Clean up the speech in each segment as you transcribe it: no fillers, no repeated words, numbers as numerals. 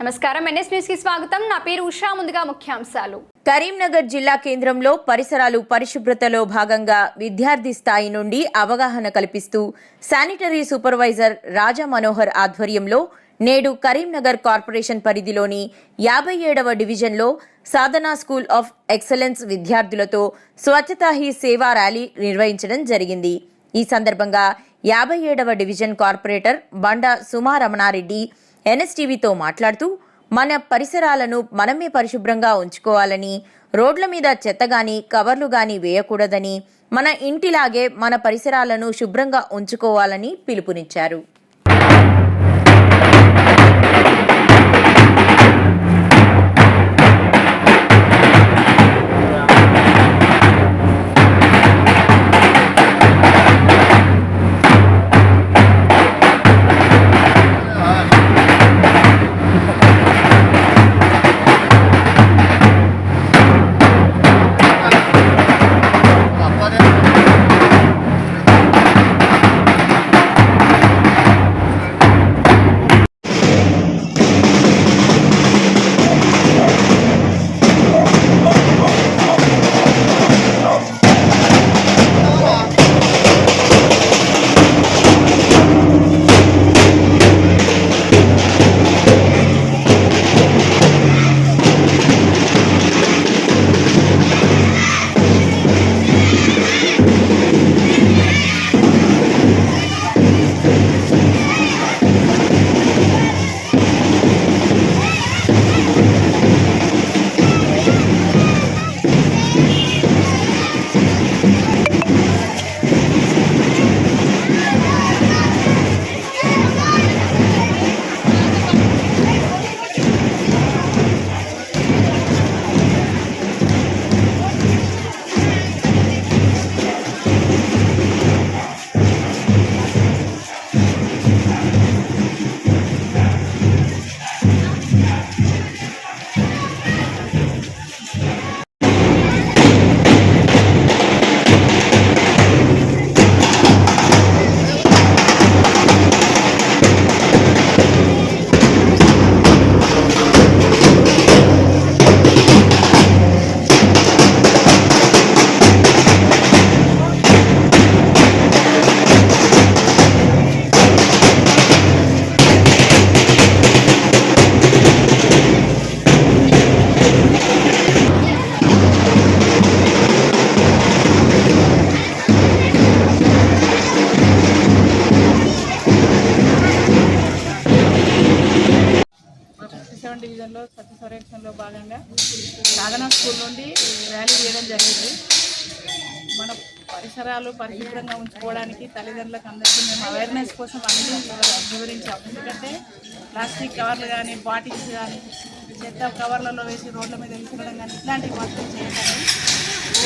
నమస్కారం, NS news కి స్వాగతం. నా పేరు ఉషా. ముందుగా ముఖ్యాంశాలు. కరీంనగర్ జిల్లా కేంద్రంలో పరిసరాలు పరిశుభ్రతలో భాగంగా విద్యార్థి స్థాయి నుండి అవగాహన కల్పిస్తూ శానిటరీ సూపర్వైజర్ రాజా మనోహర్ ఆధ్వర్యంలో నేడు కరీంనగర్ కార్పొరేషన్ పరిధిలోని 57వ డివిజన్లో సాధనా స్కూల్ ఆఫ్ ఎక్సలెన్స్ విద్యార్థులతో స్వచ్ఛతా హీ సేవా ర్యాలీ నిర్వహించడం జరిగింది. ఈ సందర్భంగా 57వ డివిజన్ కార్పొరేటర్ బండా సుమారమణారెడ్డి ఎన్ఎస్టీవీతో మాట్లాడుతూ మన పరిసరాలను మనమే పరిశుభ్రంగా ఉంచుకోవాలని, రోడ్ల మీద చెత్త గాని కవర్లు గాని వేయకూడదని, మన ఇంటిలాగే మన పరిసరాలను శుభ్రంగా ఉంచుకోవాలని పిలుపునిచ్చారు. డివిజన్లో స్వచ్ఛ సర్వేక్షణలో భాగంగా సాధనా స్కూల్ నుండి ర్యాలీ చేయడం జరిగింది. మన పరిసరాలు పరిశుభ్రంగా ఉంచుకోవడానికి తల్లిదండ్రులకు అందరికీ మేము అవేర్నెస్ కోసం అన్ని వివరించాం. ఎందుకంటే ప్లాస్టిక్ కవర్లు కానీ, బాటిల్స్ కానీ, చెత్త కవర్లలో వేసి రోడ్ల మీద విసరడం కానీ ఇట్లాంటివి మాత్రం చేయకండి.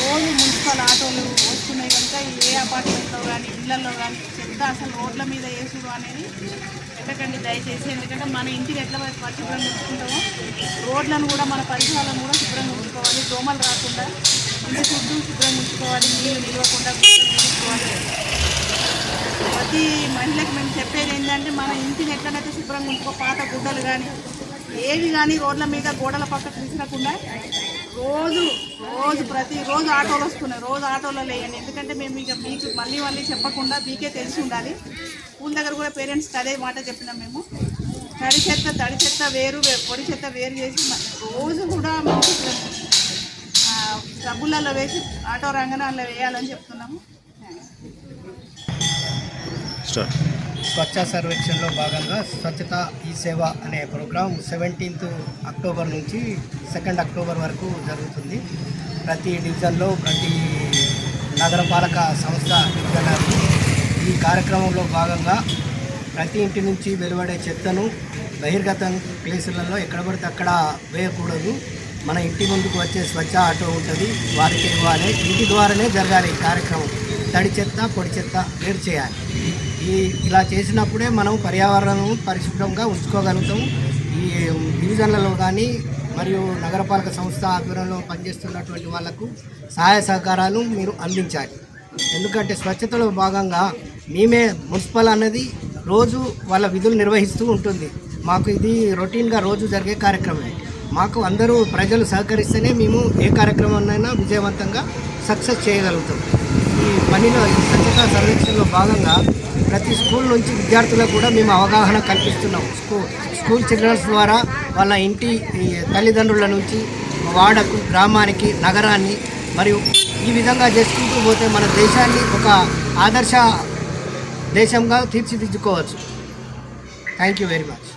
రోజు మున్సిపల్ ఆటోలు వస్తున్నాయి కనుక ఏ అపార్ట్మెంట్లో కానీ ఇళ్లలో కానీ చెత్త అసలు రోడ్ల మీద వేసుడు అనేది పెట్టకండి దయచేసి. ఎందుకంటే మన ఇంటిని ఎట్లా పరిశుభ్రంగా ఉంచుకుంటామో రోడ్లను కూడా మన పరిసరాలను కూడా శుభ్రంగా ఉంచుకోవాలి. దోమలు రాకుండా ఇంటి చుట్టూ శుభ్రంగా ఉంచుకోవాలి. నీళ్ళు నిలవకుండా ఉంచుకోవాలి. ప్రతి మహిళకి మేము చెప్పేది ఏంటంటే మన ఇంటిని ఎట్లనైతే శుభ్రంగా ఉంచుకో, పాత గుడ్డలు కానీ ఏవి కానీ రోడ్ల మీద గోడల పక్కకు విసరకుండా రోజు ప్రతిరోజు ఆటోలు వస్తున్నాయి. రోజు ఆటోలో లేయండి. ఎందుకంటే మేము ఇక మీకు మళ్ళీ చెప్పకుండా మీకే తెలిసి ఉండాలి. స్కూల్ దగ్గర కూడా పేరెంట్స్కి అదే మాట చెప్పినాం మేము. తడి చెత్త వేరు, పొడి చెత్త వేరు చేసి రోజు కూడా మేము డబ్బులలో వేసి ఆటో రంగనాల్లో వేయాలని చెప్తున్నాము. స్వచ్ఛ సర్వేక్షణలో భాగంగా స్వచ్ఛత ఈ సేవ అనే ప్రోగ్రాం 17th అక్టోబర్ నుంచి 2nd అక్టోబర్ వరకు జరుగుతుంది. ప్రతి డివిజన్లో ప్రతి నగరపాలక సంస్థ డివిజనర్ ఈ కార్యక్రమంలో భాగంగా ప్రతి ఇంటి నుంచి వెలువడే చెత్తను బహిర్గత ప్లేసులలో ఎక్కడ పడితే అక్కడ వేయకూడదు. మన ఇంటి ముందుకు వచ్చే స్వచ్ఛ ఆటో ఉంటుంది, వారికి ఇవ్వాలి. ఇంటి ద్వారానే జరగాలి ఈ కార్యక్రమం. తడి చెత్త పొడి చెత్త వేరు చేయాలి. ఇలా చేసినప్పుడే మనం పర్యావరణం పరిశుభ్రంగా ఉంచుకోగలుగుతాం. ఈ డివిజన్లలో కానీ మరియు నగరపాలక సంస్థ ఆధ్వర్యంలో పనిచేస్తున్నటువంటి వాళ్లకు సహాయ సహకారాలు మీరు అందించాలి. ఎందుకంటే స్వచ్ఛతలో భాగంగా మేమే మున్సిపల్ అనేది రోజు వాళ్ళ విధులు నిర్వహిస్తూ ఉంటుంది. మాకు ఇది రొటీన్గా రోజు జరిగే కార్యక్రమమే. మాకు అందరూ ప్రజలు సహకరిస్తేనే మేము ఏ కార్యక్రమాన్నైనా విజయవంతంగా సక్సెస్ చేయగలుగుతాం. ఈ పనిలో ఈ స్వచ్ఛతా సర్వేక్షణలో భాగంగా ప్రతి స్కూల్ నుంచి విద్యార్థులకు కూడా మేము అవగాహన కల్పిస్తున్నాం. స్కూల్ చిల్డ్రన్స్ ద్వారా వాళ్ళ ఇంటి తల్లిదండ్రుల నుంచి వాడకు, గ్రామానికి, నగరాన్ని మరియు ఈ విధంగా చేసుకుంటూ పోతే మన దేశాన్ని ఒక ఆదర్శ దేశంగా తీర్చిదిద్దుకోవచ్చు. Thank you very much.